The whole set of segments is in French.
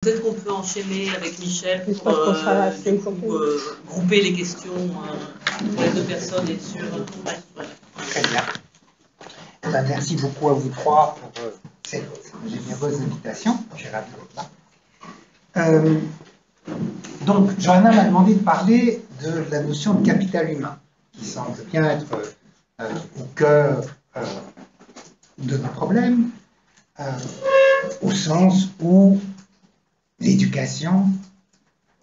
Peut-être qu'on peut enchaîner avec Michel pour grouper les questions pour les deux personnes et sur... Très bien. Merci beaucoup à vous trois pour cette généreuse invitation. Je suis ravi d'être là. Donc, Johanna m'a demandé de parler de la notion de capital humain, qui semble bien être au cœur de nos problèmes, au sens où l'éducation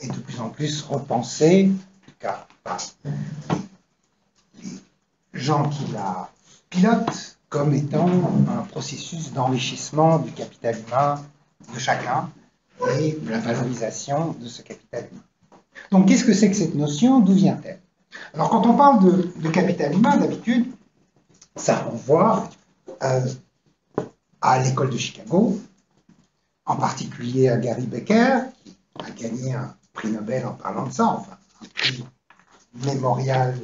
est de plus en plus repensée, en tout cas par les gens qui la pilotent, comme étant un processus d'enrichissement du capital humain de chacun et de la valorisation de ce capital humain. Donc, qu'est-ce que c'est que cette notion? D'où vient-elle? Alors, quand on parle de capital humain, d'habitude, ça renvoie à l'école de Chicago, en particulier à Gary Becker, qui a gagné un prix Nobel en parlant de ça, enfin, un prix mémorial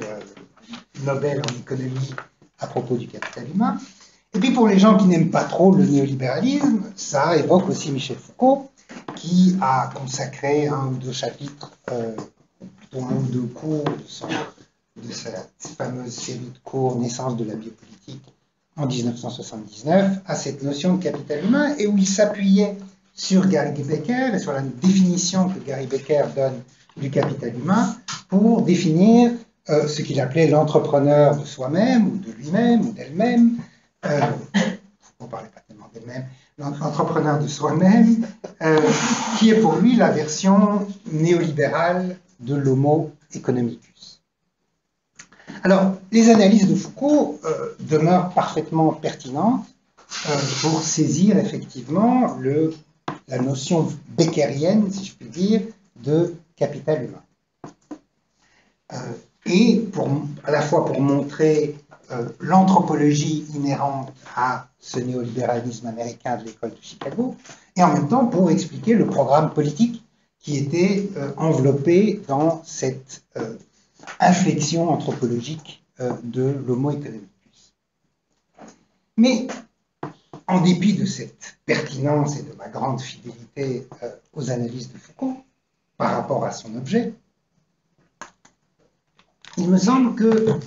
Nobel en économie à propos du capital humain. Et puis pour les gens qui n'aiment pas trop le néolibéralisme, ça évoque aussi Michel Foucault, qui a consacré un ou deux chapitres, plutôt un ou deux cours de sa fameuse série de cours Naissance de la biopolitique en 1979 à cette notion de capital humain, et où il s'appuyait sur Gary Becker et sur la définition que Gary Becker donne du capital humain pour définir ce qu'il appelait l'entrepreneur de soi-même, ou de lui-même, ou d'elle-même. On ne parlait pas tellement d'elle-même, l'entrepreneur de soi-même, qui est pour lui la version néolibérale de l'homo economicus. Alors, les analyses de Foucault demeurent parfaitement pertinentes pour saisir effectivement la notion beckerienne, si je puis dire, de capital humain. Et à la fois pour montrer l'anthropologie inhérente à ce néolibéralisme américain de l'école de Chicago, et en même temps pour expliquer le programme politique qui était enveloppé dans cette inflexion anthropologique de l'homo economicus. Mais en dépit de cette pertinence et de ma grande fidélité aux analyses de Foucault par rapport à son objet, il me semble qu'il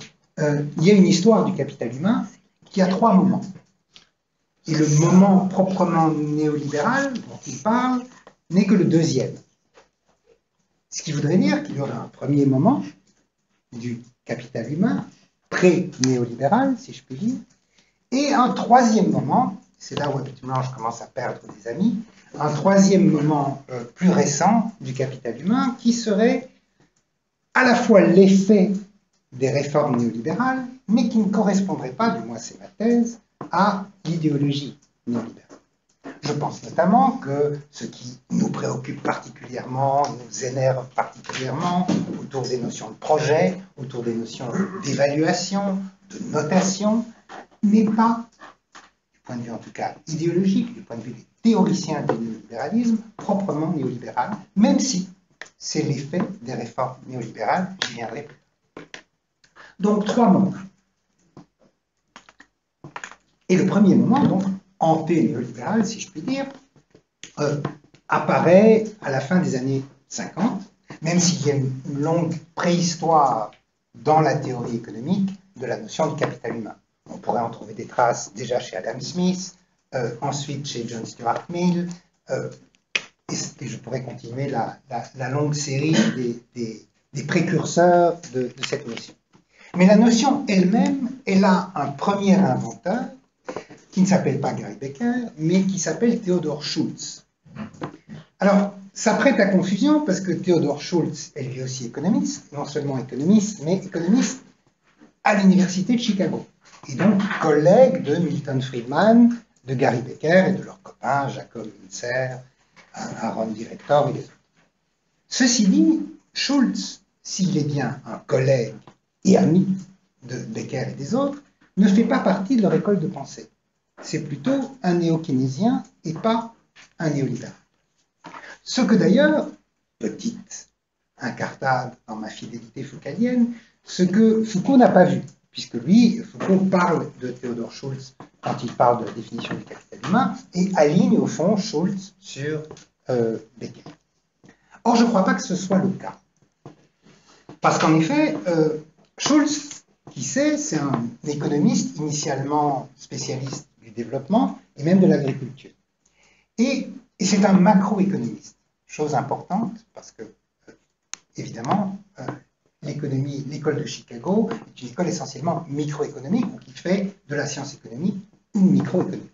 y a une histoire du capital humain qui a trois moments. Et le moment proprement néolibéral dont il parle n'est que le deuxième. Ce qui voudrait dire qu'il y aurait un premier moment du capital humain, pré-néolibéral, si je puis dire, et un troisième moment, c'est là où habituellement je commence à perdre des amis, un troisième moment plus récent du capital humain qui serait à la fois l'effet des réformes néolibérales, mais qui ne correspondrait pas, du moins c'est ma thèse, à l'idéologie néolibérale. Je pense notamment que ce qui nous préoccupe particulièrement, nous énerve particulièrement, autour des notions de projet, autour des notions d'évaluation, de notation, n'est pas, du point de vue en tout cas idéologique, du point de vue des théoriciens du néolibéralisme, proprement néolibéral, même si c'est l'effet des réformes néolibérales, j'y viendrai plus tard. Donc, trois moments. Et le premier moment, donc, anté-néolibéral, si je puis dire, apparaît à la fin des années 50, même s'il y a une longue préhistoire dans la théorie économique de la notion du capital humain. On pourrait en trouver des traces déjà chez Adam Smith, ensuite chez John Stuart Mill, et je pourrais continuer la longue série des précurseurs de cette notion. Mais la notion elle-même, elle a un premier inventeur qui ne s'appelle pas Gary Becker, mais qui s'appelle Theodor Schultz. Alors, ça prête à confusion parce que Theodor Schultz est lui aussi économiste, non seulement économiste, mais économiste à l'université de Chicago. Et donc collègue de Milton Friedman, de Gary Becker et de leurs copains Jacob Münzer, Aaron Director et les autres. Ceci dit, Schultz, s'il est bien un collègue et ami de Becker et des autres, ne fait pas partie de leur école de pensée. C'est plutôt un néo-keynésien et pas un néolibéral. Ce que d'ailleurs, petite incartade dans ma fidélité foucaldienne, ce que Foucault n'a pas vu, puisque lui, Foucault parle de Theodor Schultz quand il parle de la définition du capital humain et aligne au fond Schultz sur Becker. Or, je ne crois pas que ce soit le cas. Parce qu'en effet, Schultz, qui c'est un économiste initialement spécialiste du développement et même de l'agriculture. Et c'est un macroéconomiste, chose importante parce que, évidemment, l'école de Chicago est une école essentiellement microéconomique ou qui fait de la science économique une microéconomie.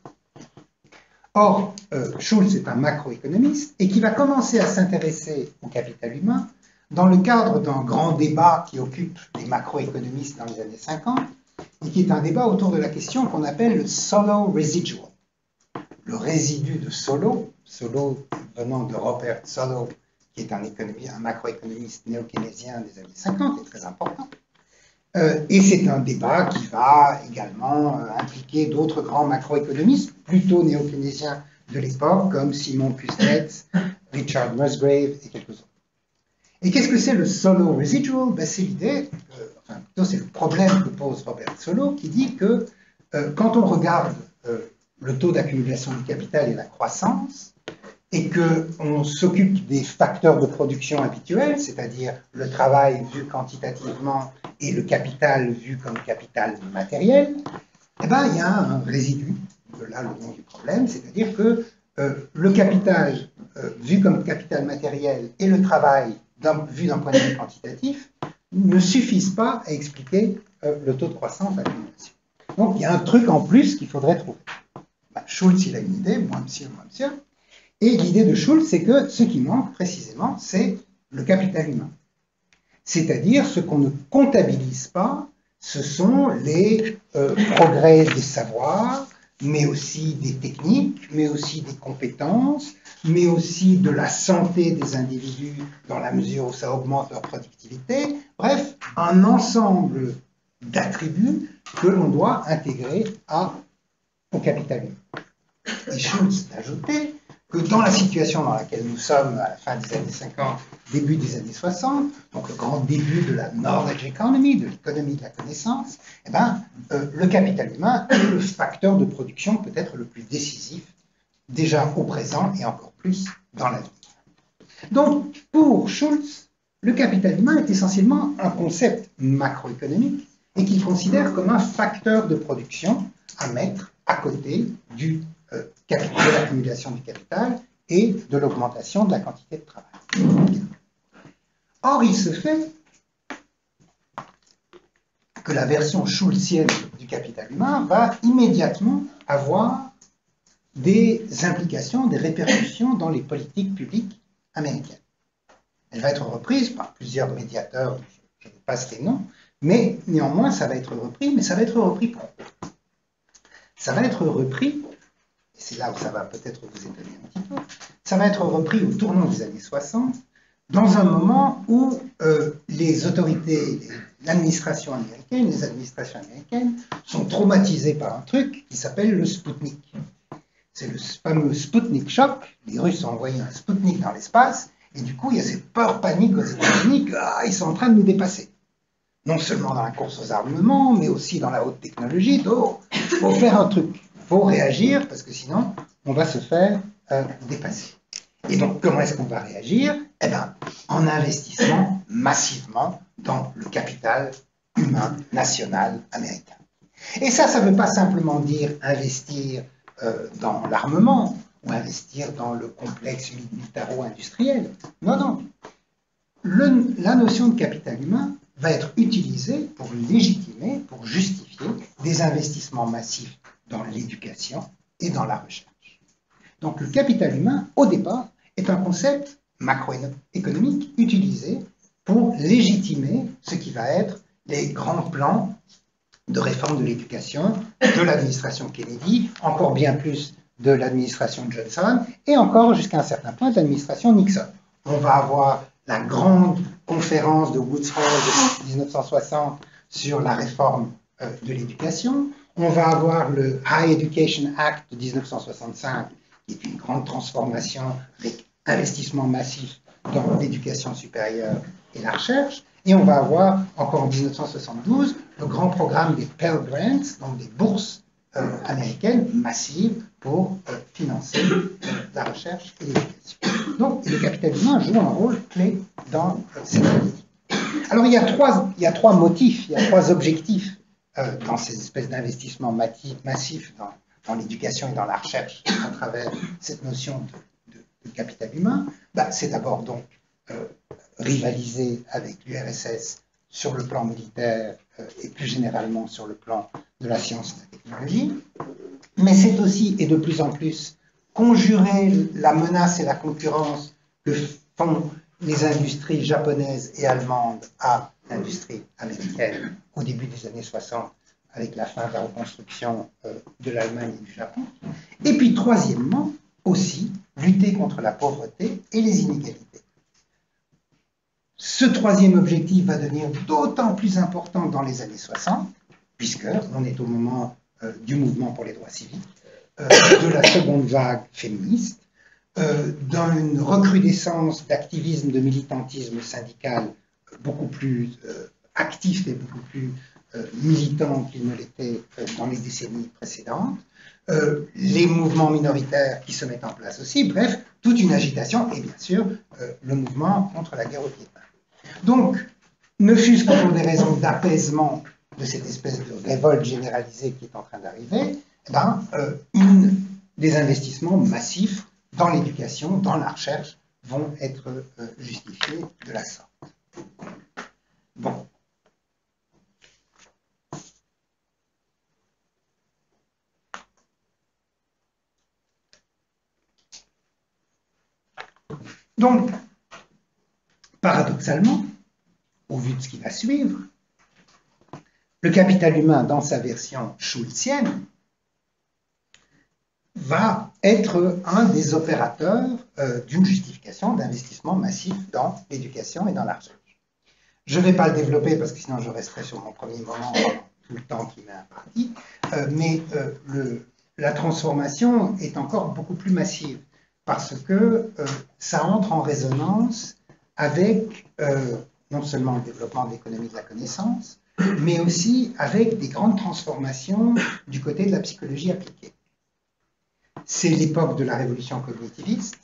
Or, Schultz est un macroéconomiste et qui va commencer à s'intéresser au capital humain dans le cadre d'un grand débat qui occupe les macroéconomistes dans les années 50 et qui est un débat autour de la question qu'on appelle le Solow residual. Le résidu de Solow, Solow venant de Robert Solow, qui est un macroéconomiste néo-keynésien des années 50 et très important. Et c'est un débat qui va également impliquer d'autres grands macroéconomistes, plutôt néo-keynésiens de l'époque, comme Simon Kuznets, Richard Musgrave et quelques autres. Et qu'est-ce que c'est le Solow residual? Ben, c'est l'idée, enfin plutôt c'est le problème que pose Robert Solow, qui dit que quand on regarde le taux d'accumulation du capital et la croissance, et qu'on s'occupe des facteurs de production habituels, c'est-à-dire le travail vu quantitativement et le capital vu comme capital matériel, eh ben, il y a un résidu, de là le nom du problème, c'est-à-dire que le capital vu comme capital matériel et le travail vu d'un point de vue quantitatif ne suffisent pas à expliquer le taux de croissance d'accumulation. Donc il y a un truc en plus qu'il faudrait trouver. Ben, Schultz, il a une idée, moi monsieur. Et l'idée de Schultz, c'est que ce qui manque précisément, c'est le capital humain. C'est-à-dire ce qu'on ne comptabilise pas, ce sont les progrès des savoirs, mais aussi des techniques, mais aussi des compétences, mais aussi de la santé des individus dans la mesure où ça augmente leur productivité. Bref, un ensemble d'attributs que l'on doit intégrer au capital humain. Et Schultz a ajouté que dans la situation dans laquelle nous sommes à la fin des années 50, début des années 60, donc le grand début de la knowledge economy, de l'économie de la connaissance, eh ben, le capital humain est le facteur de production peut-être le plus décisif, déjà au présent et encore plus dans l'avenir. Donc, pour Schultz, le capital humain est essentiellement un concept macroéconomique et qu'il considère comme un facteur de production à mettre à côté de l'accumulation du capital et de l'augmentation de la quantité de travail. Or, il se fait que la version schultzienne du capital humain va immédiatement avoir des implications, des répercussions dans les politiques publiques américaines. Elle va être reprise par plusieurs médiateurs, je ne passe les noms, mais néanmoins, ça va être repris, mais ça va être repris pour eux. Ça va être repris, et c'est là où ça va peut-être vous étonner un petit peu, ça va être repris au tournant des années 60, dans un moment où les autorités, l'administration américaine, les administrations américaines sont traumatisées par un truc qui s'appelle le Spoutnik. C'est le fameux Spoutnik Shock. Les Russes ont envoyé un Spoutnik dans l'espace, et du coup, il y a cette peur panique aux États-Unis qu'ils sont en train de nous dépasser. Non seulement dans la course aux armements, mais aussi dans la haute technologie. Donc, il faut faire un truc. Il faut réagir, parce que sinon, on va se faire dépasser. Et donc, comment est-ce qu'on va réagir? Eh bien, en investissant massivement dans le capital humain national américain. Et ça ne veut pas simplement dire investir dans l'armement ou investir dans le complexe militaro-industriel. Non, non. La notion de capital humain va être utilisée pour légitimer, pour justifier des investissements massifs dans l'éducation et dans la recherche. Donc le capital humain, au départ, est un concept macroéconomique utilisé pour légitimer ce qui va être les grands plans de réforme de l'éducation de l'administration Kennedy, encore bien plus de l'administration Johnson, et encore jusqu'à un certain point de l'administration Nixon. On va avoir la grande conférence de Woods Hole de 1960 sur la réforme de l'éducation. On va avoir le High Education Act de 1965, qui est une grande transformation avec investissement massif dans l'éducation supérieure et la recherche. Et on va avoir, encore en 1972, le grand programme des Pell Grants, donc des bourses américaine massive pour financer la recherche et l'éducation. Donc, le capital humain joue un rôle clé dans cette politique. Alors, il y a trois motifs, il y a trois objectifs dans ces espèces d'investissements massifs dans l'éducation et dans la recherche à travers cette notion de capital humain. C'est d'abord donc rivaliser avec l'URSS sur le plan militaire et plus généralement sur le plan de la science et de la technologie. Mais c'est aussi, et de plus en plus, conjurer la menace et la concurrence que font les industries japonaises et allemandes à l'industrie américaine au début des années 60, avec la fin de la reconstruction de l'Allemagne et du Japon. Et puis, troisièmement, aussi, lutter contre la pauvreté et les inégalités. Ce troisième objectif va devenir d'autant plus important dans les années 60, puisqu'on est au moment du mouvement pour les droits civiques, de la seconde vague féministe, d'une recrudescence d'activisme, de militantisme syndical beaucoup plus actif et beaucoup plus militant qu'il ne l'était dans les décennies précédentes, les mouvements minoritaires qui se mettent en place aussi, bref, toute une agitation, et bien sûr, le mouvement contre la guerre au Vietnam. Donc, ne fût-ce que pour des raisons d'apaisement de cette espèce de révolte généralisée qui est en train d'arriver, des investissements massifs dans l'éducation, dans la recherche, vont être justifiés de la sorte. Bon. Donc, paradoxalement, au vu de ce qui va suivre, le capital humain, dans sa version schultzienne, va être un des opérateurs d'une justification d'investissement massif dans l'éducation et dans la recherche. Je ne vais pas le développer parce que sinon je resterai sur mon premier moment tout le temps qui m'est imparti, mais la transformation est encore beaucoup plus massive parce que ça entre en résonance avec non seulement le développement de l'économie de la connaissance, mais aussi avec des grandes transformations du côté de la psychologie appliquée. C'est l'époque de la révolution cognitiviste,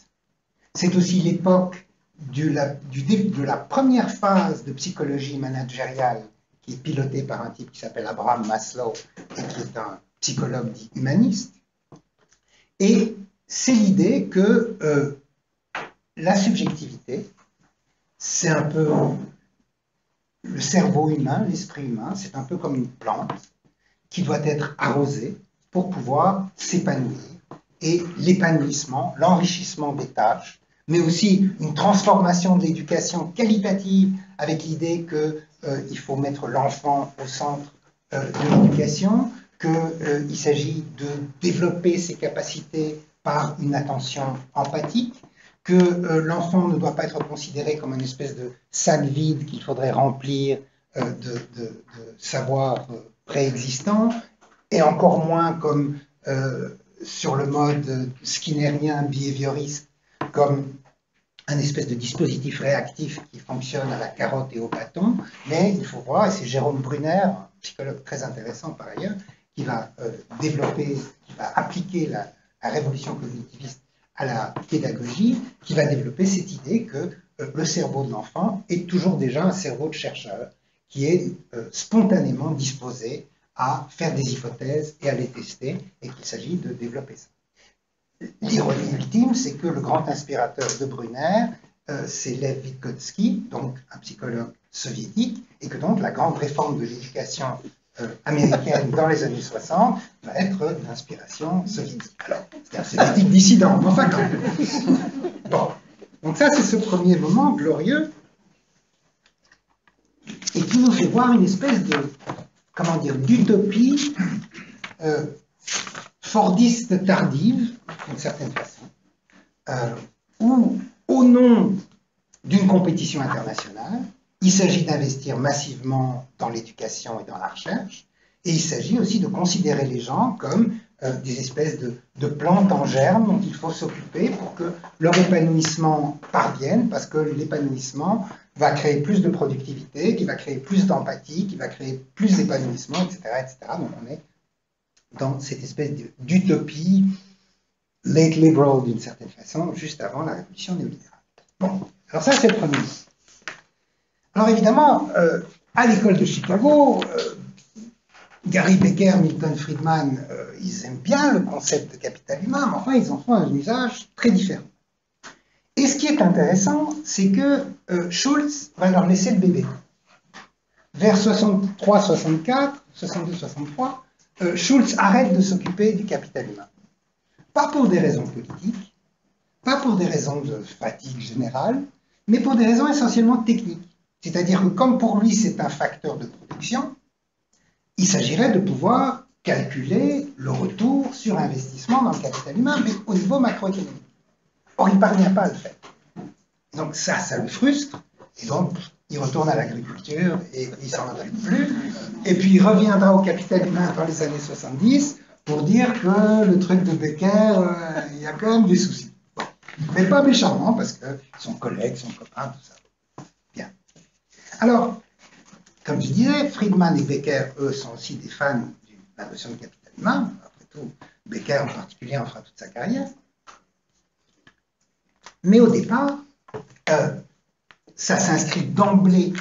c'est aussi l'époque de la première phase de psychologie managériale qui est pilotée par un type qui s'appelle Abraham Maslow et qui est un psychologue dit humaniste. Et c'est l'idée que la subjectivité, c'est un peu le cerveau humain, l'esprit humain, c'est un peu comme une plante qui doit être arrosée pour pouvoir s'épanouir. Et l'épanouissement, l'enrichissement des tâches, mais aussi une transformation de l'éducation qualitative avec l'idée qu'il faut mettre l'enfant au centre de l'éducation, qu'il s'agit de développer ses capacités par une attention empathique, que l'enfant ne doit pas être considéré comme une espèce de sac vide qu'il faudrait remplir de savoirs préexistants, et encore moins comme sur le mode skinnérien behavioriste, comme un espèce de dispositif réactif qui fonctionne à la carotte et au bâton, mais il faut voir, et c'est Jérôme Brunner, un psychologue très intéressant par ailleurs, qui va développer, qui va appliquer la révolution cognitiviste à la pédagogie, qui va développer cette idée que le cerveau de l'enfant est toujours déjà un cerveau de chercheur, qui est spontanément disposé à faire des hypothèses et à les tester, et qu'il s'agit de développer ça. L'ironie ultime, c'est que le grand inspirateur de Brunner, c'est Lev Vygotsky, donc un psychologue soviétique, et que donc la grande réforme de l'éducation américaine dans les années 60 va être d'inspiration soviétique. Alors, c'est un soviétique dissident, mais enfin quand même. Bon, donc ça c'est ce premier moment glorieux, et qui nous fait voir une espèce de, comment dire, d'utopie fordiste tardive, d'une certaine façon, où, au nom d'une compétition internationale, il s'agit d'investir massivement dans l'éducation et dans la recherche, et il s'agit aussi de considérer les gens comme des espèces de plantes en germe dont il faut s'occuper pour que leur épanouissement parvienne, parce que l'épanouissement va créer plus de productivité, qui va créer plus d'empathie, qui va créer plus d'épanouissement, etc., etc. Donc on est dans cette espèce d'utopie late liberal d'une certaine façon, juste avant la révolution néolibérale. Bon, alors ça c'est le premier. Alors évidemment, à l'école de Chicago, Gary Becker, Milton Friedman, ils aiment bien le concept de capital humain, mais enfin ils en font un usage très différent. Et ce qui est intéressant, c'est que Schultz va leur laisser le bébé. Vers 63-64, 62-63, Schultz arrête de s'occuper du capital humain. Pas pour des raisons politiques, pas pour des raisons de fatigue générale, mais pour des raisons essentiellement techniques. C'est-à-dire que comme pour lui c'est un facteur de production, il s'agirait de pouvoir calculer le retour sur investissement dans le capital humain, mais au niveau macroéconomique. Or, il ne parvient pas à le faire. Donc ça le frustre, et donc il retourne à l'agriculture et il s'en occupe plus. Et puis il reviendra au capital humain dans les années 70 pour dire que le truc de Becker, il y a quand même des soucis. Bon. Mais pas méchamment, parce que son collègue, son copain, tout ça. Bien. Alors, comme je disais, Friedman et Becker, eux, sont aussi des fans de la notion de capital humain. Après tout, Becker en particulier en fera toute sa carrière. Mais au départ, ça s'inscrit d'emblée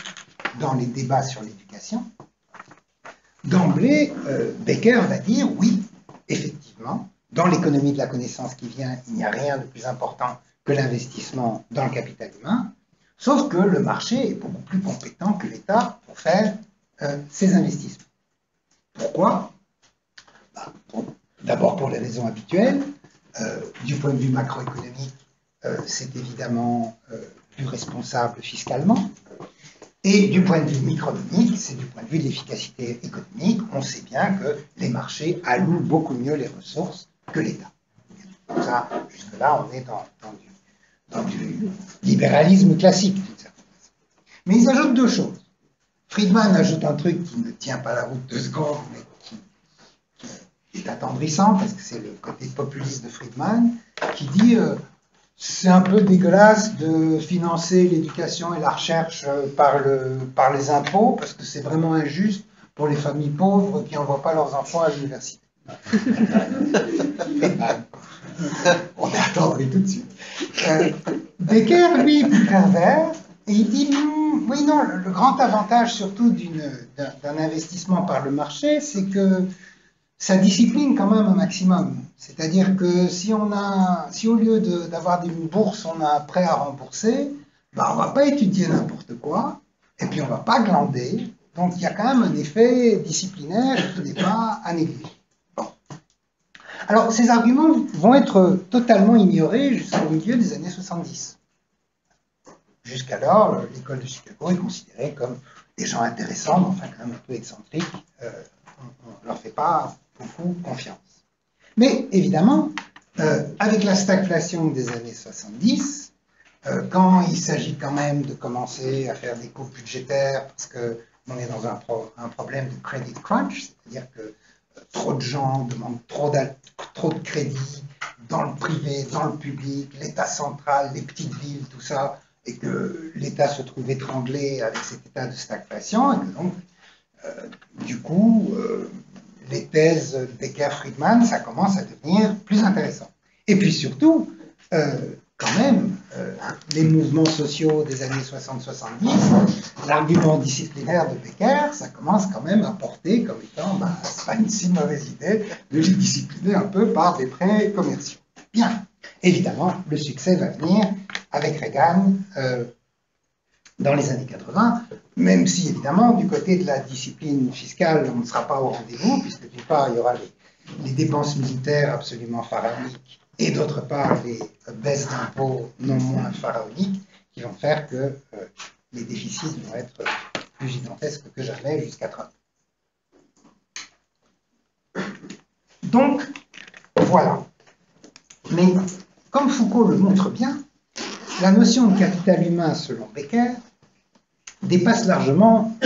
dans les débats sur l'éducation. D'emblée, Becker va dire oui, effectivement, dans l'économie de la connaissance qui vient, il n'y a rien de plus important que l'investissement dans le capital humain, sauf que le marché est beaucoup plus compétent que l'État pour faire ces investissements. Pourquoi? D'abord pour les raisons habituelles. Du point de vue macroéconomique, c'est évidemment plus responsable fiscalement. Et du point de vue microéconomique, c'est du point de vue de l'efficacité économique. On sait bien que les marchés allouent beaucoup mieux les ressources que l'État. Ça, jusque-là, on est dans du libéralisme classique, d'une certaine façon. Mais ils ajoutent deux choses. Friedman ajoute un truc qui ne tient pas la route 2 secondes, mais qui est attendrissant, parce que c'est le côté populiste de Friedman, qui dit c'est un peu dégueulasse de financer l'éducation et la recherche par les impôts, parce que c'est vraiment injuste pour les familles pauvres qui n'envoient pas leurs enfants à l'université. On est attendri tout de suite. Becker, lui, est plus pervers, et il dit oui, non, le grand avantage surtout d'un investissement par le marché, c'est que ça discipline quand même un maximum. C'est-à-dire que si au lieu d'avoir une bourse, on a un prêt à rembourser, ben on ne va pas étudier n'importe quoi, et puis on ne va pas glander. Donc il y a quand même un effet disciplinaire qui n'est pas à négliger. Bon. Alors ces arguments vont être totalement ignorés jusqu'au milieu des années 70. Jusqu'alors, l'école de Chicago est considérée comme des gens intéressants, mais enfin quand même un peu excentriques. On ne leur fait pas beaucoup confiance. Mais évidemment, avec la stagflation des années 70, quand il s'agit quand même de commencer à faire des coupes budgétaires, parce qu'on est dans un problème de credit crunch, c'est-à-dire que trop de gens demandent trop de crédit dans le privé, dans le public, l'État central, les petites villes, tout ça, et que l'État se trouve étranglé avec cet état de stagflation, et que donc, du coup, les thèses Becker-Friedman, ça commence à devenir plus intéressant. Et puis surtout, quand même, les mouvements sociaux des années 60-70, l'argument disciplinaire de Becker, ça commence quand même à porter comme étant, c'est pas une si mauvaise idée de les discipliner un peu par des prêts commerciaux. Bien, évidemment, le succès va venir avec Reagan dans les années 80, même si évidemment du côté de la discipline fiscale on ne sera pas au rendez-vous, puisque d'une part il y aura les dépenses militaires absolument pharaoniques et d'autre part les baisses d'impôts non moins pharaoniques qui vont faire que les déficits vont être plus gigantesques que jamais jusqu'à Trump. Donc voilà. Mais comme Foucault le montre bien, la notion de capital humain selon Becker dépasse largement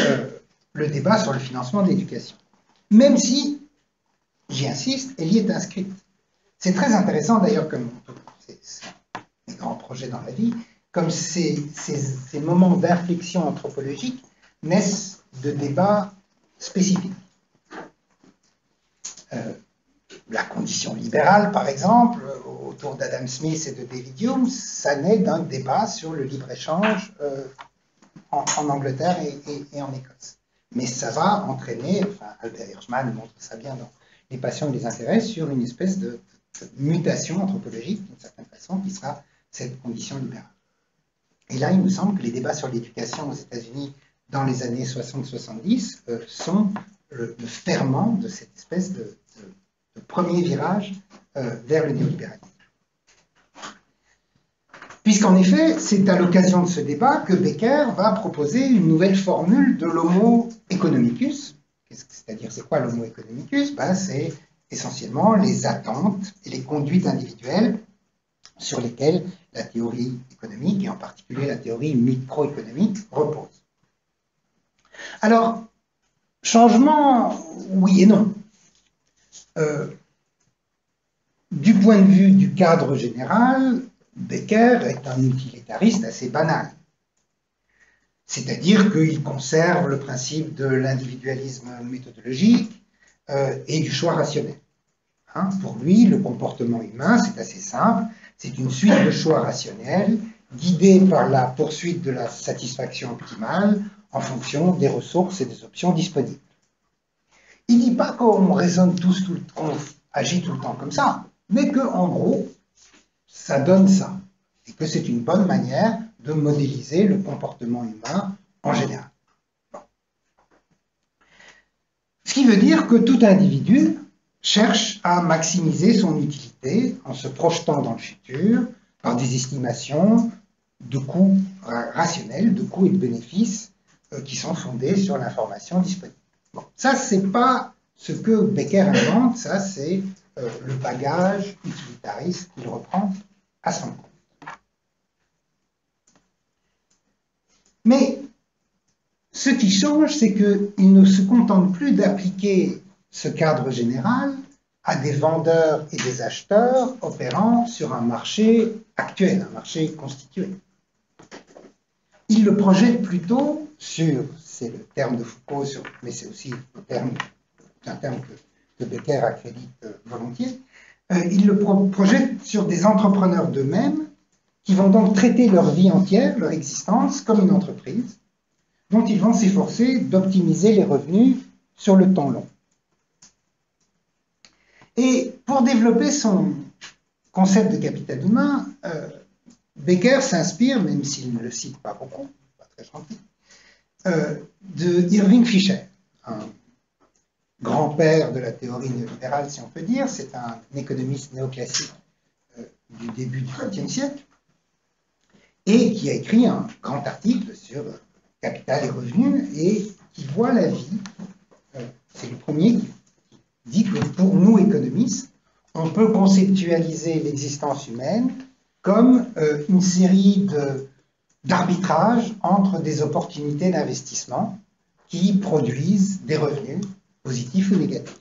le débat sur le financement de l'éducation. Même si, j'y insiste, elle y est inscrite. C'est très intéressant d'ailleurs, comme c'est un grand projet dans la vie, comme ces moments d'inflexion anthropologique naissent de débats spécifiques. la condition libérale, par exemple, autour d'Adam Smith et de David Hume, ça naît d'un débat sur le libre-échange en Angleterre et en Écosse. Mais ça va entraîner, enfin Albert Hirschman montre ça bien dans Les passions et les intérêts, sur une espèce de mutation anthropologique, d'une certaine façon, qui sera cette condition libérale. Et là, il me semble que les débats sur l'éducation aux États-Unis dans les années 60-70 sont le ferment de cette espèce de premier virage vers le néolibéralisme. Puisqu'en effet, c'est à l'occasion de ce débat que Becker va proposer une nouvelle formule de l'homo economicus. C'est-à-dire, c'est quoi l'homo economicus? C'est essentiellement les attentes et les conduites individuelles sur lesquelles la théorie économique, et en particulier la théorie microéconomique, repose. Alors, changement, oui et non. Du point de vue du cadre général, Becker est un utilitariste assez banal. C'est-à-dire qu'il conserve le principe de l'individualisme méthodologique et du choix rationnel. Pour lui, le comportement humain, c'est assez simple, c'est une suite de choix rationnels guidés par la poursuite de la satisfaction optimale en fonction des ressources et des options disponibles. Il ne dit pas qu'on raisonne tous, qu'on agit tout le temps comme ça, mais qu'en gros, ça donne ça, et que c'est une bonne manière de modéliser le comportement humain en général. Bon. Ce qui veut dire que tout individu cherche à maximiser son utilité en se projetant dans le futur par des estimations de coûts rationnels, de coûts et de bénéfices qui sont fondés sur l'information disponible. Bon. Ça, c'est pas ce que Becker invente, ça, c'est le bagage utilitariste qu'il reprend à son compte. Mais ce qui change, c'est qu'il ne se contente plus d'appliquer ce cadre général à des vendeurs et des acheteurs opérant sur un marché actuel, un marché constitué. Il le projette plutôt sur, c'est le terme de Foucault, mais c'est aussi un terme que Becker accrédite volontiers, il le projette sur des entrepreneurs d'eux-mêmes qui vont donc traiter leur vie entière, leur existence, comme une entreprise, dont ils vont s'efforcer d'optimiser les revenus sur le temps long. Et pour développer son concept de capital humain, Becker s'inspire, même s'il ne le cite pas beaucoup, pas très gentil, de Irving Fisher, un grand-père de la théorie néolibérale, si on peut dire. C'est un économiste néoclassique du début du XXe siècle, et qui a écrit un grand article sur capital et revenus, et qui voit la vie, c'est le premier qui dit que pour nous économistes, on peut conceptualiser l'existence humaine comme une série d'arbitrages entre des opportunités d'investissement qui produisent des revenus positifs ou négatifs.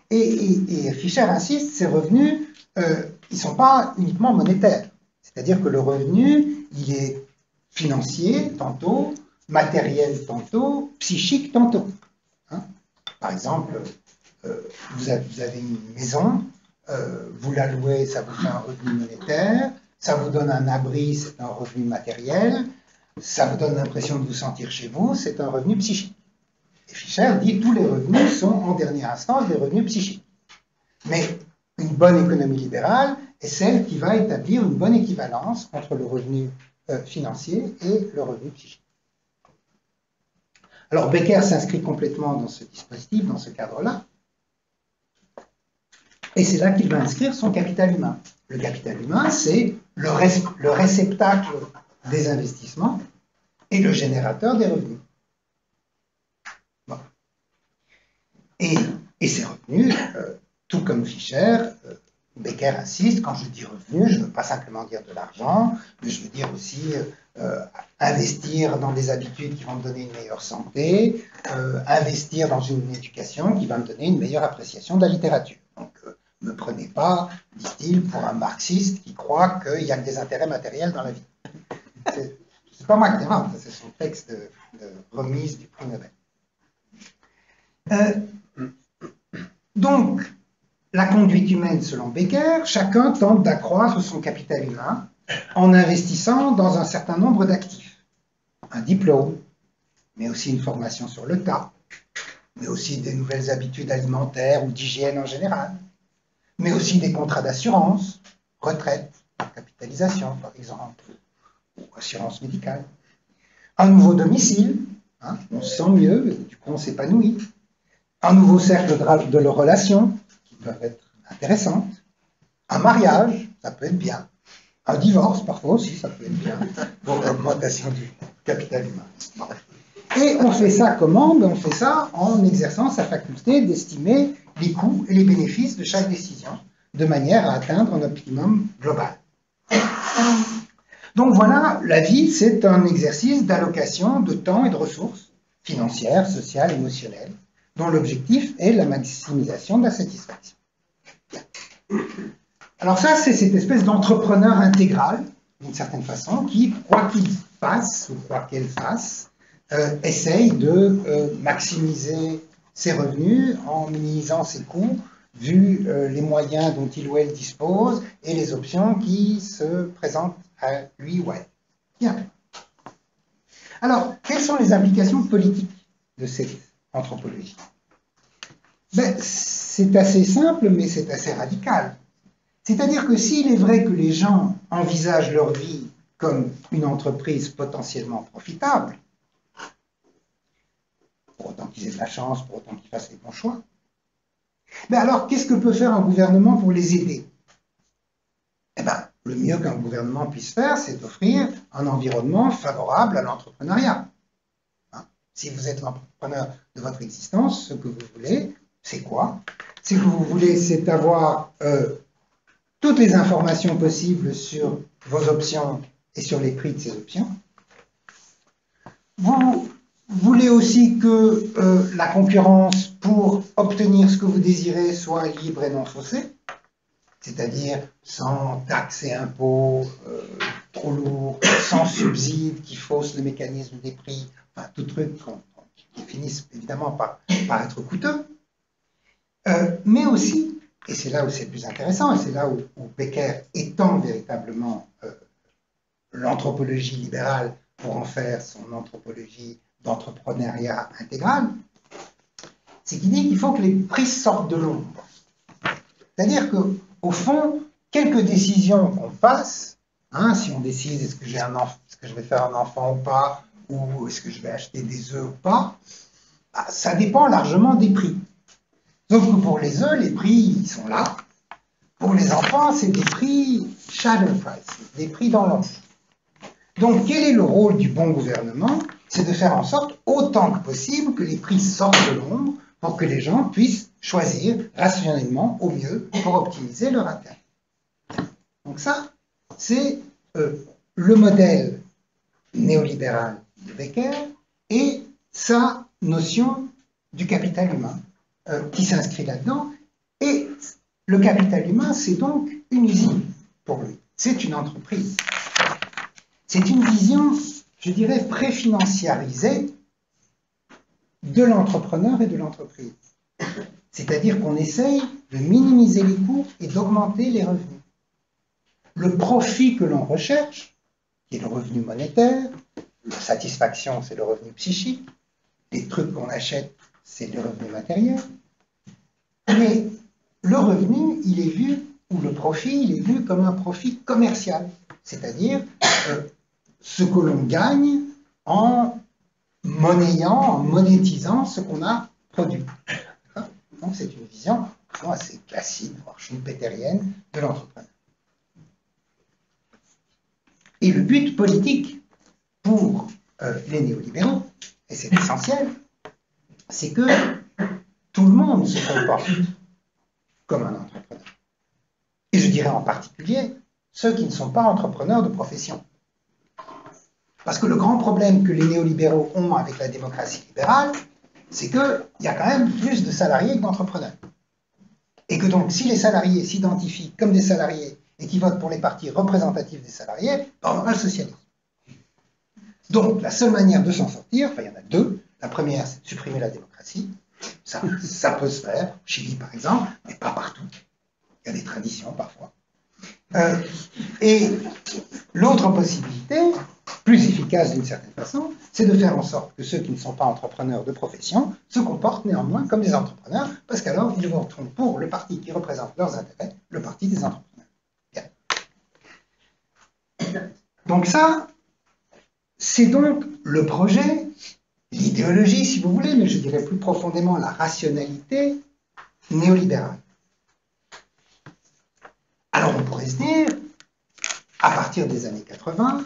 Et Fisher insiste, ces revenus, ils ne sont pas uniquement monétaires. C'est-à-dire que le revenu, il est financier tantôt, matériel tantôt, psychique tantôt. Par exemple, vous avez une maison, vous la louez, ça vous fait un revenu monétaire, ça vous donne un abri, c'est un revenu matériel, ça vous donne l'impression de vous sentir chez vous, c'est un revenu psychique. Et Fisher dit que tous les revenus sont en dernière instance des revenus psychiques. Mais une bonne économie libérale est celle qui va établir une bonne équivalence entre le revenu financier et le revenu psychique. Alors Becker s'inscrit complètement dans ce dispositif, dans ce cadre-là, et c'est là qu'il va inscrire son capital humain. Le capital humain, c'est le réceptacle des investissements et le générateur des revenus. Bon. Et ces revenus, tout comme Fisher, Becker insiste, quand je dis revenus, je ne veux pas simplement dire de l'argent, mais je veux dire aussi investir dans des habitudes qui vont me donner une meilleure santé, investir dans une éducation qui va me donner une meilleure appréciation de la littérature. Donc, ne me prenez pas, dit-il, pour un marxiste qui croit qu'il y a que des intérêts matériels dans la vie. C'est pas moi qui l'invente, c'est son texte de remise du prix Nobel. Donc, la conduite humaine selon Becker, chacun tente d'accroître son capital humain en investissant dans un certain nombre d'actifs. Un diplôme, mais aussi une formation sur le tas, mais aussi des nouvelles habitudes alimentaires ou d'hygiène en général, mais aussi des contrats d'assurance, retraite, capitalisation par exemple, ou assurance médicale. Un nouveau domicile, hein, on se sent mieux, du coup on s'épanouit. Un nouveau cercle de relations, qui peuvent être intéressantes. Un mariage, ça peut être bien. Un divorce, parfois aussi, ça peut être bien, pour l'augmentation du capital humain. Bon. Et on fait ça comment? On fait ça en exerçant sa faculté d'estimer les coûts et les bénéfices de chaque décision, de manière à atteindre un optimum global. Donc voilà, la vie, c'est un exercice d'allocation de temps et de ressources financières, sociales, émotionnelles, dont l'objectif est la maximisation de la satisfaction. Alors ça, c'est cette espèce d'entrepreneur intégral, d'une certaine façon, qui, quoi qu'il fasse, ou quoi qu'elle fasse, essaye de maximiser ses revenus en minimisant ses coûts, vu les moyens dont il ou elle dispose et les options qui se présentent à lui ou elle. Bien. Alors, quelles sont les implications politiques de cette anthropologie? Ben, c'est assez simple, mais c'est assez radical. C'est-à-dire que s'il est vrai que les gens envisagent leur vie comme une entreprise potentiellement profitable, pour autant qu'ils aient de la chance, pour autant qu'ils fassent les bons choix, ben alors qu'est-ce que peut faire un gouvernement pour les aider? Eh ben, le mieux qu'un gouvernement puisse faire, c'est d'offrir un environnement favorable à l'entrepreneuriat. Hein? Si vous êtes l'entrepreneur de votre existence, ce que vous voulez, c'est quoi? Ce que vous voulez, c'est avoir toutes les informations possibles sur vos options et sur les prix de ces options. Vous voulez aussi que la concurrence pour obtenir ce que vous désirez soit libre et non faussée, c'est-à-dire sans taxes et impôts trop lourds, sans subsides qui faussent le mécanisme des prix, enfin tout truc qui finissent évidemment par être coûteux, mais aussi, et c'est là où c'est le plus intéressant, et c'est là où Becker étend véritablement l'anthropologie libérale pour en faire son anthropologie d'entrepreneuriat intégral, c'est qu'il dit qu'il faut que les prix sortent de l'ombre. C'est-à-dire qu'au fond, quelques décisions qu'on fasse, hein, si on décide est-ce que je vais faire un enfant ou pas, ou est-ce que je vais acheter des œufs ou pas, bah, ça dépend largement des prix. Sauf que pour les œufs, les prix ils sont là. Pour les enfants, c'est des prix shadow price, des prix dans l'ombre. Donc, quel est le rôle du bon gouvernement? C'est de faire en sorte, autant que possible, que les prix sortent de l'ombre pour que les gens puissent choisir rationnellement au mieux pour optimiser leur intérêt. Donc ça, c'est le modèle néolibéral de Becker et sa notion du capital humain qui s'inscrit là-dedans. Et le capital humain, c'est donc une usine pour lui. C'est une entreprise. C'est une vision, je dirais, préfinanciarisée de l'entrepreneur et de l'entreprise. C'est-à-dire qu'on essaye de minimiser les coûts et d'augmenter les revenus. Le profit que l'on recherche, qui est le revenu monétaire, la satisfaction, c'est le revenu psychique, les trucs qu'on achète, c'est le revenu matériel. Mais le revenu, il est vu, ou le profit, il est vu comme un profit commercial. C'est-à-dire ce que l'on gagne en monnayant, en monétisant ce qu'on a produit. Donc c'est une vision assez classique, voire schumpeterienne de l'entrepreneur. Et le but politique pour les néolibéraux, et c'est essentiel, c'est que tout le monde se comporte comme un entrepreneur. Et je dirais en particulier ceux qui ne sont pas entrepreneurs de profession. Parce que le grand problème que les néolibéraux ont avec la démocratie libérale, c'est qu'il y a quand même plus de salariés que d'entrepreneurs. Et que donc, si les salariés s'identifient comme des salariés et qui votent pour les partis représentatifs des salariés, on aura le socialisme. Donc, la seule manière de s'en sortir, enfin, il y en a deux. La première, c'est de supprimer la démocratie. Ça peut se faire, au Chili par exemple, mais pas partout. Il y a des traditions parfois. Et l'autre possibilité, plus efficace d'une certaine façon, c'est de faire en sorte que ceux qui ne sont pas entrepreneurs de profession se comportent néanmoins comme des entrepreneurs, parce qu'alors ils voteront pour le parti qui représente leurs intérêts, le parti des entrepreneurs. Bien. Donc ça, c'est donc le projet, l'idéologie si vous voulez, mais je dirais plus profondément la rationalité néolibérale. Alors on pourrait se dire, à partir des années 80,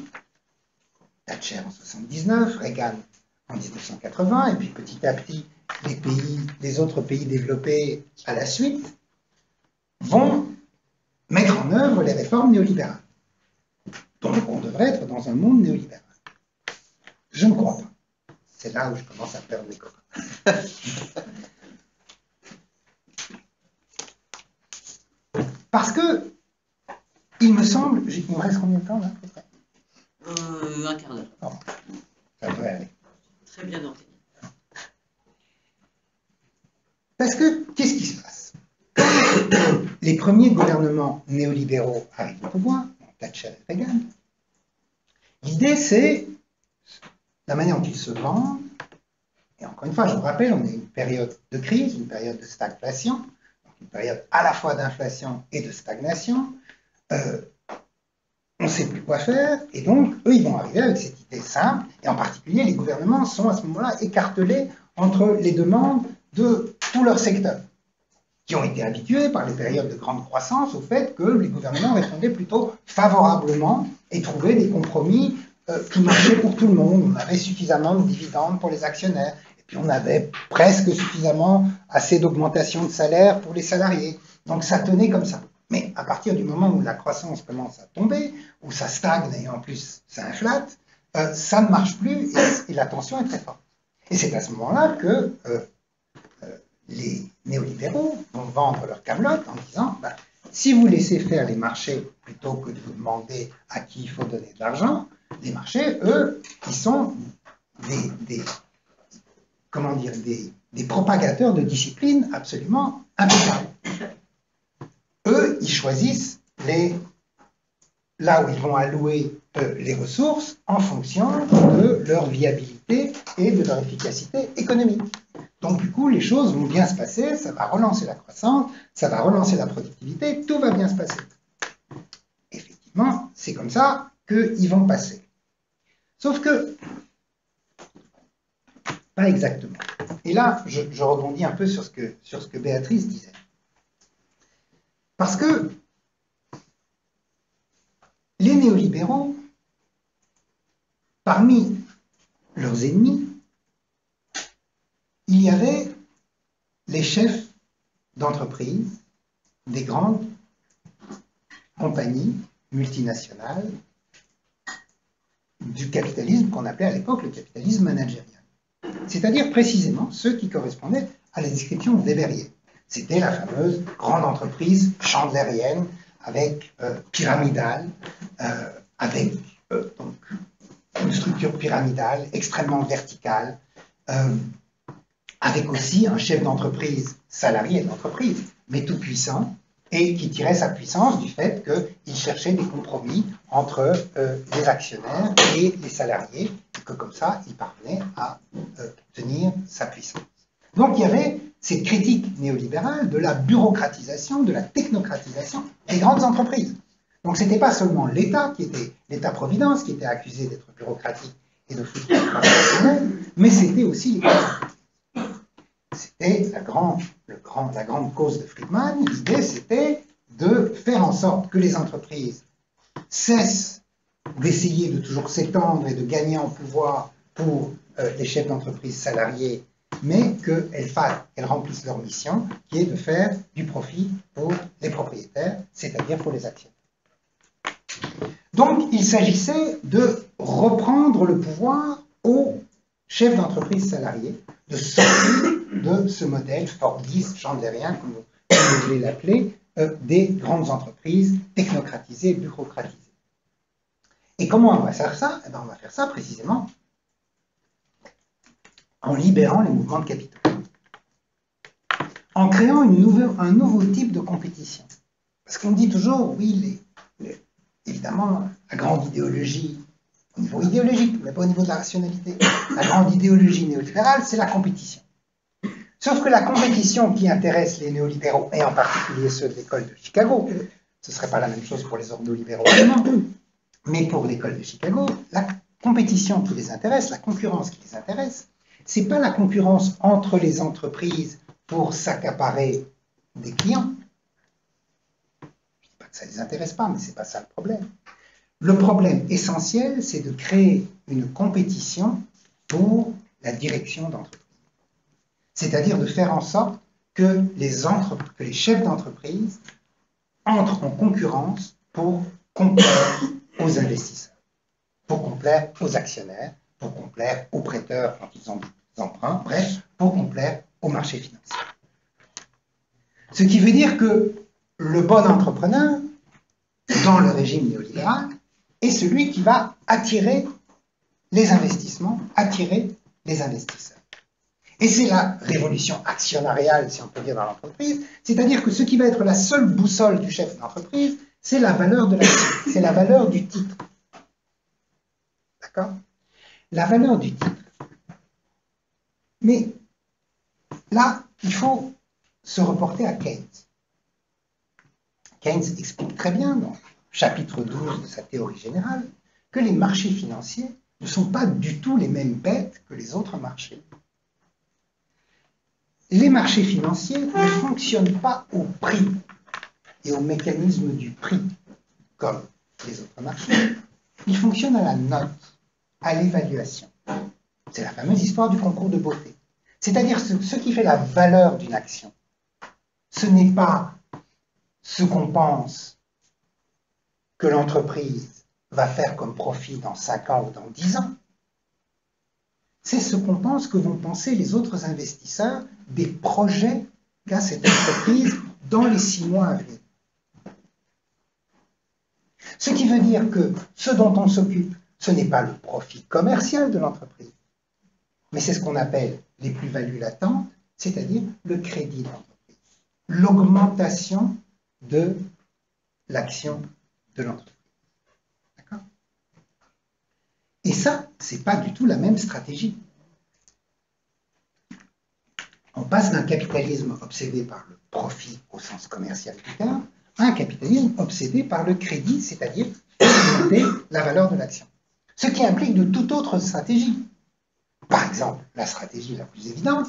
Thatcher en 79, Reagan en 1980, et puis petit à petit les autres pays développés à la suite, vont mettre en œuvre les réformes néolibérales. Donc on devrait être dans un monde néolibéral. Je ne crois pas. C'est là où je commence à perdre mes copains. Parce que, il me semble, il me reste combien de temps là, à peu près? Un quart d'heure. Oh, ça devrait aller. Très bien ordonné. Parce que, qu'est-ce qui se passe? Les premiers gouvernements néolibéraux arrivent au pouvoir, Thatcher et Reagan. L'idée, c'est la manière dont ils se vendent. Et encore une fois, je vous rappelle, on est une période de crise, une période de stagflation, donc une période à la fois d'inflation et de stagnation. On ne sait plus quoi faire, et donc, eux, ils vont arriver avec cette idée simple, et en particulier, les gouvernements sont à ce moment-là écartelés entre les demandes de tous leurs secteurs, qui ont été habitués par les périodes de grande croissance au fait que les gouvernements répondaient plutôt favorablement et trouvaient des compromis qui marchaient pour tout le monde. On avait suffisamment de dividendes pour les actionnaires, et puis on avait presque suffisamment assez d'augmentation de salaire pour les salariés. Donc ça tenait comme ça. Mais à partir du moment où la croissance commence à tomber, où ça stagne et en plus ça inflate, ça ne marche plus et la tension est très forte. Et c'est à ce moment-là que les néolibéraux vont vendre leur camelote en disant si vous laissez faire les marchés plutôt que de vous demander à qui il faut donner de l'argent, les marchés, eux, ils sont des propagateurs de discipline absolument impeccables. Eux, ils choisissent là où ils vont allouer les ressources en fonction de leur viabilité et de leur efficacité économique. Donc du coup, les choses vont bien se passer, ça va relancer la croissance, ça va relancer la productivité, tout va bien se passer. Effectivement, c'est comme ça qu'ils vont passer. Sauf que, pas exactement. Et là, je rebondis un peu sur ce que Béatrice disait. Parce que les néolibéraux, parmi leurs ennemis, il y avait les chefs d'entreprise des grandes compagnies multinationales du capitalisme qu'on appelait à l'époque le capitalisme managérial. C'est-à-dire précisément ceux qui correspondaient à la description weberienne. C'était la fameuse grande entreprise chandlérienne avec pyramidale, avec donc, une structure pyramidale extrêmement verticale, avec aussi un chef d'entreprise, salarié de l'entreprise, mais tout puissant, et qui tirait sa puissance du fait qu'il cherchait des compromis entre les actionnaires et les salariés, et que comme ça, il parvenait à tenir sa puissance. Donc il y avait cette critique néolibérale de la bureaucratisation, de la technocratisation des grandes entreprises. Donc ce n'était pas seulement l'État qui était, l'État-providence qui était accusé d'être bureaucratique et de foutre la mais c'était aussi les grandes entreprises. C'était la grande cause de Friedman. L'idée, c'était de faire en sorte que les entreprises cessent d'essayer de toujours s'étendre et de gagner en pouvoir pour les chefs d'entreprise salariés, mais qu'elles remplissent leur mission, qui est de faire du profit pour les propriétaires, c'est-à-dire pour les actionnaires. Donc, il s'agissait de reprendre le pouvoir aux chefs d'entreprise salariés, de sortir de ce modèle fordiste, chandlérien, comme vous voulez l'appeler, des grandes entreprises technocratisées, bureaucratisées. Et comment on va faire ça? Eh bien, on va faire ça précisément en libérant les mouvements de capitaux. en créant un nouveau type de compétition. Parce qu'on dit toujours, oui, évidemment, la grande idéologie, au niveau idéologique, mais pas au niveau de la rationalité, la grande idéologie néolibérale, c'est la compétition. Sauf que la compétition qui intéresse les néolibéraux, et en particulier ceux de l'école de Chicago, ce ne serait pas la même chose pour les ordolibéraux allemands, mais pour l'école de Chicago, la compétition qui les intéresse, la concurrence qui les intéresse, ce n'est pas la concurrence entre les entreprises pour s'accaparer des clients. Je ne dis pas que ça ne les intéresse pas, mais ce n'est pas ça le problème. Le problème essentiel, c'est de créer une compétition pour la direction d'entreprise. C'est-à-dire de faire en sorte que les chefs d'entreprise entrent en concurrence pour complaire aux investisseurs, pour complaire aux actionnaires, pour complaire aux prêteurs quand ils ont des emprunts, bref, pour complaire au marché financier. Ce qui veut dire que le bon entrepreneur, dans le régime néolibéral, est celui qui va attirer les investissements, attirer les investisseurs. Et c'est la révolution actionnariale, si on peut dire, dans l'entreprise, c'est-à-dire que ce qui va être la seule boussole du chef d'entreprise, c'est la valeur de l'action, c'est la valeur du titre. D'accord? La valeur du titre. Mais là, il faut se reporter à Keynes. Keynes explique très bien, dans le chapitre 12 de sa théorie générale, que les marchés financiers ne sont pas du tout les mêmes bêtes que les autres marchés. Les marchés financiers ne fonctionnent pas au prix et au mécanisme du prix comme les autres marchés. Ils fonctionnent à la note, à l'évaluation. C'est la fameuse histoire du concours de beauté. C'est-à-dire ce qui fait la valeur d'une action. Ce n'est pas ce qu'on pense que l'entreprise va faire comme profit dans 5 ans ou dans 10 ans. C'est ce qu'on pense que vont penser les autres investisseurs des projets qu'a cette entreprise dans les 6 mois à venir. Ce qui veut dire que ce dont on s'occupe, ce n'est pas le profit commercial de l'entreprise, mais c'est ce qu'on appelle les plus-values latentes, c'est-à-dire le crédit de l'entreprise, l'augmentation de l'action de l'entreprise. D'accord ? Et ça, ce n'est pas du tout la même stratégie. On passe d'un capitalisme obsédé par le profit au sens commercial du terme à un capitalisme obsédé par le crédit, c'est-à-dire augmenter la valeur de l'action. Ce qui implique de toute autre stratégie. Par exemple, la stratégie la plus évidente,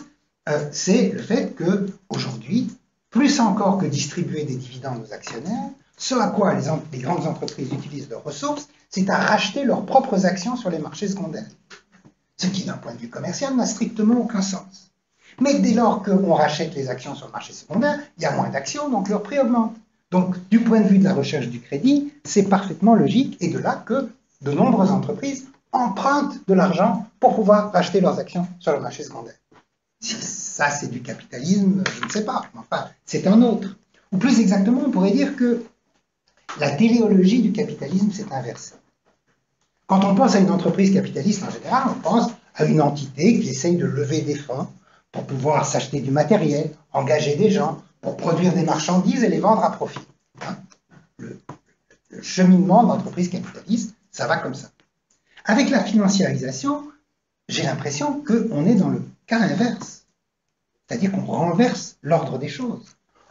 c'est le fait qu'aujourd'hui, plus encore que distribuer des dividendes aux actionnaires, ce à quoi les grandes entreprises utilisent leurs ressources, c'est à racheter leurs propres actions sur les marchés secondaires. Ce qui, d'un point de vue commercial, n'a strictement aucun sens. Mais dès lors qu'on rachète les actions sur le marché secondaire, il y a moins d'actions, donc leur prix augmente. Donc, du point de vue de la recherche du crédit, c'est parfaitement logique, et de là que de nombreuses entreprises empruntent de l'argent pour pouvoir racheter leurs actions sur le marché secondaire. Si ça, c'est du capitalisme, je ne sais pas, mais enfin, c'est un autre. Ou plus exactement, on pourrait dire que la téléologie du capitalisme s'est inversée. Quand on pense à une entreprise capitaliste en général, on pense à une entité qui essaye de lever des fonds pour pouvoir s'acheter du matériel, engager des gens, pour produire des marchandises et les vendre à profit. Le cheminement de l'entreprise capitaliste, ça va comme ça. Avec la financiarisation, j'ai l'impression qu'on est dans le cas inverse. C'est-à-dire qu'on renverse l'ordre des choses.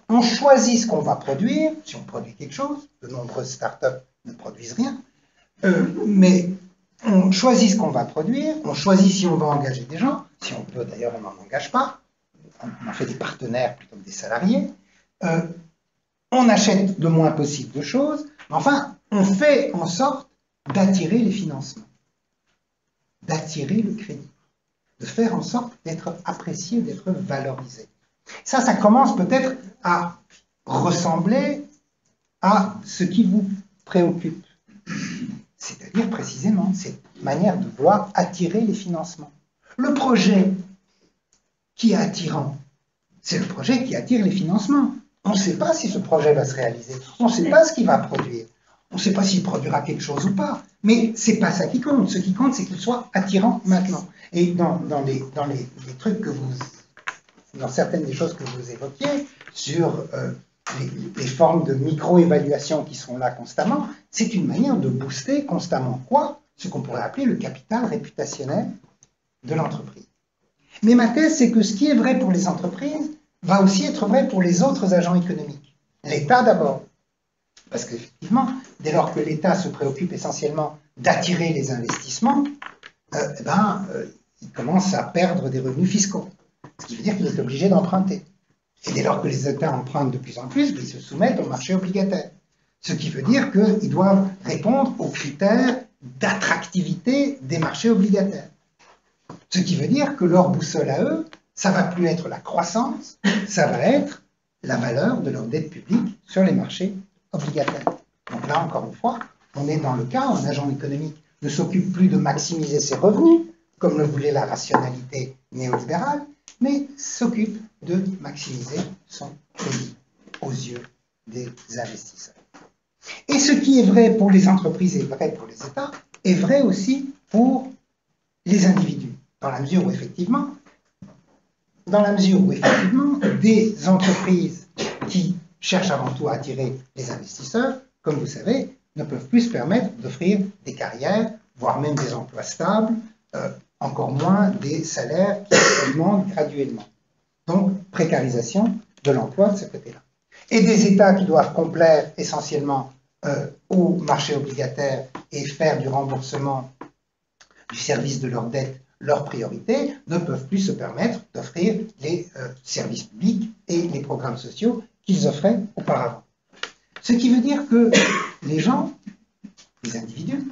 On choisit ce qu'on va produire, si on produit quelque chose, de nombreuses startups ne produisent rien, mais on choisit ce qu'on va produire, on choisit si on va engager des gens, si on peut d'ailleurs on n'en engage pas, on en fait des partenaires plutôt que des salariés, on achète le moins possible de choses, mais enfin, on fait en sorte d'attirer les financements, d'attirer le crédit, de faire en sorte d'être apprécié, d'être valorisé. Ça commence peut-être à ressembler à ce qui vous préoccupe. C'est-à-dire précisément cette manière de voir attirer les financements. Le projet qui est attirant, c'est le projet qui attire les financements. On ne sait pas si ce projet va se réaliser, on ne sait pas ce qu'il va produire, on ne sait pas s'il produira quelque chose ou pas, mais ce n'est pas ça qui compte. Ce qui compte, c'est qu'il soit attirant maintenant. Et dans les trucs que vous dans certaines des choses que vous évoquiez, sur les formes de micro-évaluation qui sont là constamment, c'est une manière de booster constamment quoi? Ce qu'on pourrait appeler le capital réputationnel de l'entreprise. Mais ma thèse, c'est que ce qui est vrai pour les entreprises va aussi être vrai pour les autres agents économiques. L'État d'abord. Parce qu'effectivement, dès lors que l'État se préoccupe essentiellement d'attirer les investissements, il commence à perdre des revenus fiscaux. Ce qui veut dire qu'il est obligé d'emprunter. Et dès lors que les États empruntent de plus en plus, ils se soumettent au marché obligataire. Ce qui veut dire qu'ils doivent répondre aux critères d'attractivité des marchés obligataires. Ce qui veut dire que leur boussole à eux, ça ne va plus être la croissance, ça va être la valeur de leur dette publique sur les marchés obligataires. Donc là, encore une fois, on est dans le cas où un agent économique ne s'occupe plus de maximiser ses revenus, comme le voulait la rationalité néolibérale, mais s'occupe de maximiser son crédit aux yeux des investisseurs. Et ce qui est vrai pour les entreprises et vrai pour les États est vrai aussi pour les individus, dans la mesure où effectivement, des entreprises qui cherchent avant tout à attirer les investisseurs, comme vous savez, ne peuvent plus se permettre d'offrir des carrières, voire même des emplois stables, encore moins des salaires qui augmentent graduellement. Donc, précarisation de l'emploi de ce côté-là. Et des États qui doivent complaire essentiellement au marché obligataire et faire du remboursement du service de leur dette leur priorité, ne peuvent plus se permettre d'offrir les services publics et les programmes sociaux qu'ils offraient auparavant. Ce qui veut dire que les gens, les individus,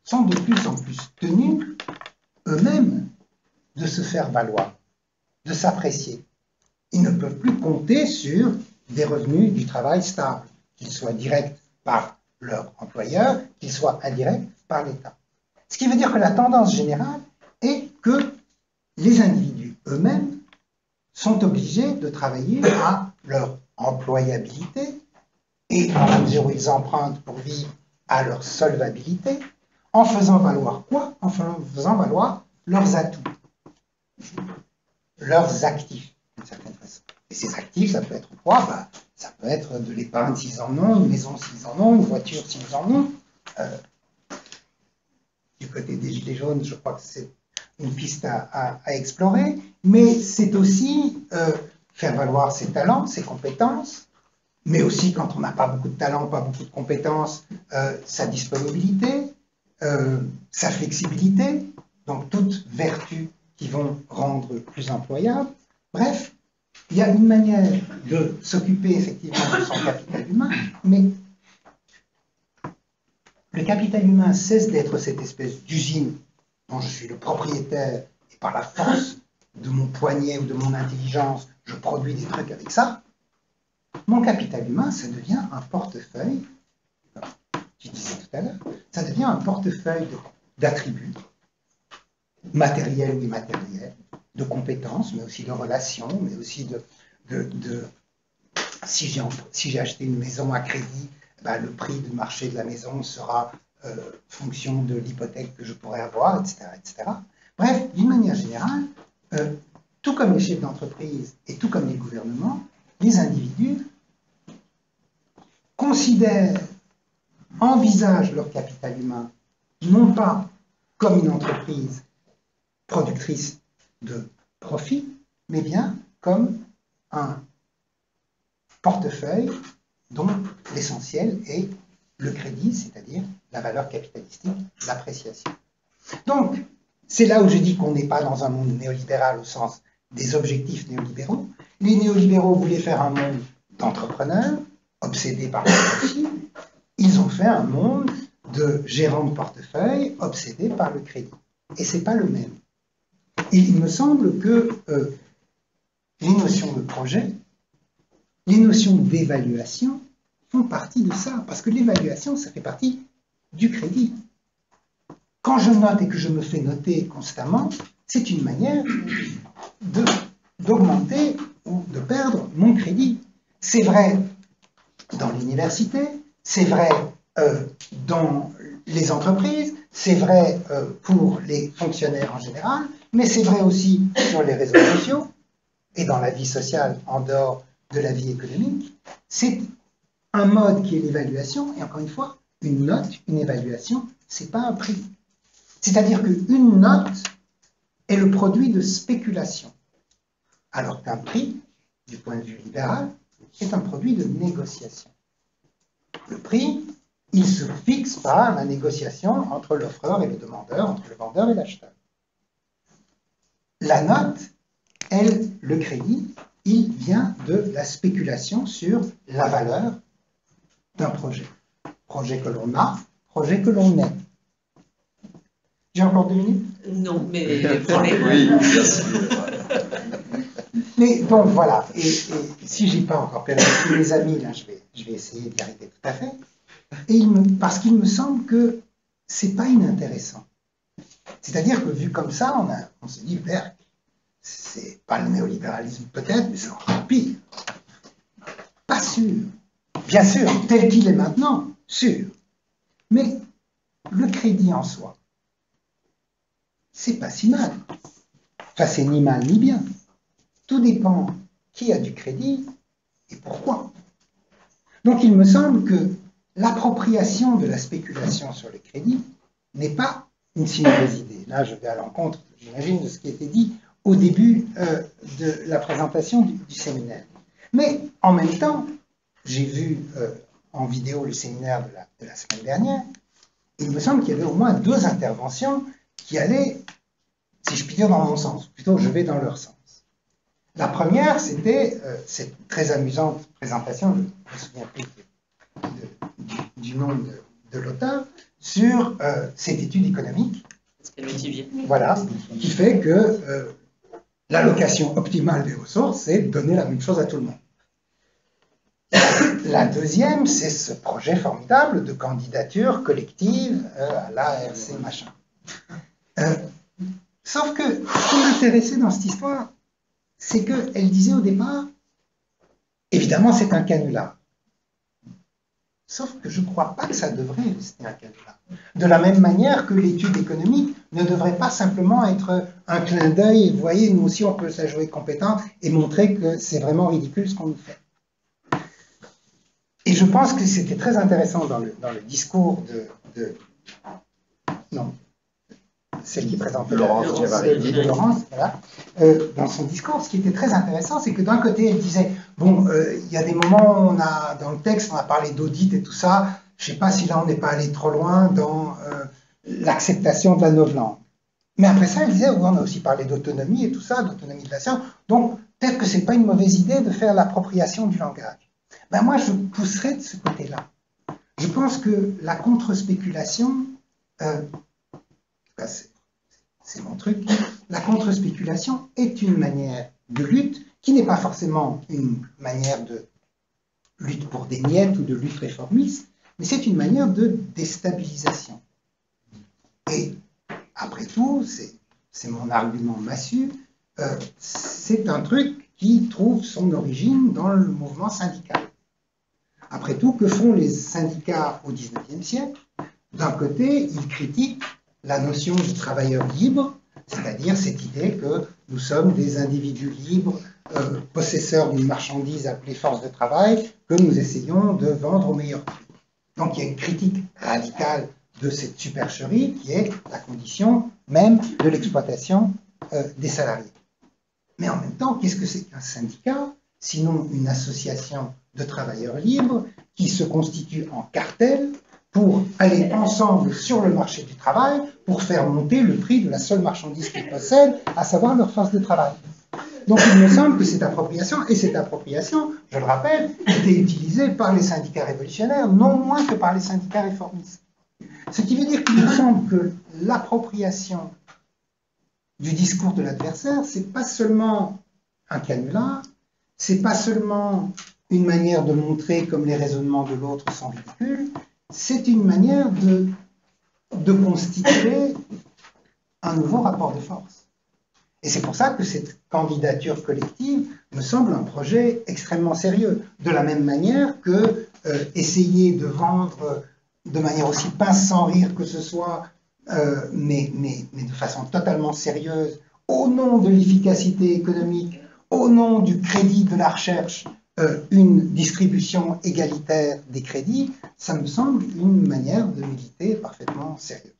sont de plus en plus tenus eux-mêmes de se faire valoir, de s'apprécier. Ils ne peuvent plus compter sur des revenus du travail stables, qu'ils soient directs par leur employeur, qu'ils soient indirects par l'État. Ce qui veut dire que la tendance générale est que les individus eux-mêmes sont obligés de travailler à leur employabilité et, dans la mesure où ils empruntent pour vivre, à leur solvabilité, en faisant valoir quoi? En faisant valoir leurs atouts, leurs actifs, d'une certaine façon. Et ces actifs, ça peut être quoi? Ça peut être de l'épargne s'ils en ont, une maison s'ils en ont, une voiture s'ils en ont. Du côté des Gilets jaunes, je crois que c'est une piste à explorer, mais c'est aussi faire valoir ses talents, ses compétences, mais aussi quand on n'a pas beaucoup de talent, pas beaucoup de compétences, sa disponibilité, sa flexibilité, donc toutes vertus qui vont rendre plus employable. Bref, il y a une manière de s'occuper effectivement de son capital humain, mais le capital humain cesse d'être cette espèce d'usine dont je suis le propriétaire et par la force de mon poignet ou de mon intelligence, je produis des trucs avec ça. Mon capital humain, ça devient un portefeuille, je disais tout à l'heure, ça devient un portefeuille d'attributs, matériels ou immatériels, de compétences, mais aussi de relations, mais aussi si j'ai acheté une maison à crédit, le prix du marché de la maison sera fonction de l'hypothèque que je pourrais avoir, etc., etc. Bref, d'une manière générale, tout comme les chefs d'entreprise et tout comme les gouvernements, les individus considèrent, envisagent leur capital humain non pas comme une entreprise productrice de profit, mais bien comme un portefeuille dont l'essentiel est le crédit, c'est-à-dire la valeur capitalistique, l'appréciation. Donc, c'est là où je dis qu'on n'est pas dans un monde néolibéral au sens des objectifs néolibéraux. Les néolibéraux voulaient faire un monde d'entrepreneurs, obsédés par le profit. Ils ont fait un monde de gérants de portefeuille, obsédés par le crédit. Et ce n'est pas le même. Et il me semble que les notions de projet, les notions d'évaluation font partie de ça, parce que l'évaluation, ça fait partie du crédit. Quand je note et que je me fais noter constamment, c'est une manière d'augmenter ou de perdre mon crédit. C'est vrai dans l'université, c'est vrai dans les entreprises, c'est vrai pour les fonctionnaires en général, mais c'est vrai aussi sur les réseaux sociaux, et dans la vie sociale en dehors de la vie économique, c'est un mode qui est l'évaluation, et encore une fois, une note, une évaluation, c'est pas un prix. C'est-à-dire qu'une note est le produit de spéculation, alors qu'un prix, du point de vue libéral, est un produit de négociation. Le prix, il se fixe par la négociation entre l'offreur et le demandeur, entre le vendeur et l'acheteur. La note, elle, le crédit, il vient de la spéculation sur la valeur d'un projet. Projet que l'on a, projet que l'on est. J'ai encore 2 minutes? Non, mais prenez. Oui, merci. Mais donc voilà, et si j'ai pas encore perdu tous mes amis, là, je vais essayer d'y arriver tout à fait. Parce qu'il me semble que c'est pas inintéressant. C'est-à-dire que vu comme ça, on se dit, Berck, c'est pas le néolibéralisme peut-être, mais c'est encore pire. Pas sûr. Bien sûr, tel qu'il est maintenant, sûr. Mais le crédit en soi, c'est pas si mal. Enfin, c'est ni mal ni bien. Tout dépend qui a du crédit et pourquoi. Donc il me semble que l'appropriation de la spéculation sur le crédit n'est pas une si mauvaise idée. Là, je vais à l'encontre, j'imagine, de ce qui a été dit au début de la présentation du séminaire. Mais en même temps, j'ai vu en vidéo le séminaire de la semaine dernière, et il me semble qu'il y avait au moins 2 interventions qui allaient, si je puis dire, dans mon sens. Plutôt, je vais dans leur sens. La première, c'était cette très amusante présentation, je ne me souviens plus du nom de l'auteur, sur cette étude économique. Voilà, qui fait que l'allocation optimale des ressources, c'est de donner la même chose à tout le monde. La deuxième, c'est ce projet formidable de candidature collective à l'ARC machin. Sauf que ce qui m'intéressait dans cette histoire, c'est qu'elle disait au départ, évidemment c'est un canular. Sauf que je ne crois pas que ça devrait rester un canular. De la même manière que l'étude économique ne devrait pas simplement être un clin d'œil, vous voyez, nous aussi on peut se la jouer compétente et montrer que c'est vraiment ridicule ce qu'on nous fait. Et je pense que c'était très intéressant dans le discours non, celle qui présente Laurence Giavarelli. Laurence, voilà. Dans son discours, ce qui était très intéressant, c'est que d'un côté, elle disait, bon, il y a des moments où dans le texte, on a parlé d'audit et tout ça, je ne sais pas si là, on n'est pas allé trop loin dans l'acceptation de la novlangue. Mais après ça, elle disait, oui, on a aussi parlé d'autonomie et tout ça, d'autonomie de la science, donc peut-être que ce n'est pas une mauvaise idée de faire l'appropriation du langage. Ben moi, je pousserais de ce côté-là. Je pense que la contre-spéculation, c'est mon truc, la contre-spéculation est une manière de lutte qui n'est pas forcément une manière de lutte pour des miettes ou de lutte réformiste, mais c'est une manière de déstabilisation. Et après tout, c'est mon argument massu, c'est un truc qui trouve son origine dans le mouvement syndical. Après tout, que font les syndicats au XIXe siècle? D'un côté, ils critiquent la notion de travailleur libre, c'est-à-dire cette idée que nous sommes des individus libres, possesseurs d'une marchandise appelée force de travail, que nous essayons de vendre au meilleur prix. Donc il y a une critique radicale de cette supercherie qui est la condition même de l'exploitation des salariés. Mais en même temps, qu'est-ce que c'est qu'un syndicat, sinon une association de travailleurs libres qui se constitue en cartel pour aller ensemble sur le marché du travail pour faire monter le prix de la seule marchandise qu'ils possèdent, à savoir leur force de travail. Donc il me semble que cette appropriation, je le rappelle, était utilisée par les syndicats révolutionnaires, non moins que par les syndicats réformistes. Ce qui veut dire qu'il me semble que l'appropriation du discours de l'adversaire, c'est pas seulement un canular, c'est pas seulement une manière de montrer comme les raisonnements de l'autre sont ridicules, c'est une manière de constituer un nouveau rapport de force. Et c'est pour ça que cette candidature collective me semble un projet extrêmement sérieux. De la même manière que essayer de vendre de manière aussi pince sans rire que ce soit, mais de façon totalement sérieuse, au nom de l'efficacité économique, au nom du crédit de la recherche, une distribution égalitaire des crédits, ça me semble une manière de militer parfaitement sérieuse.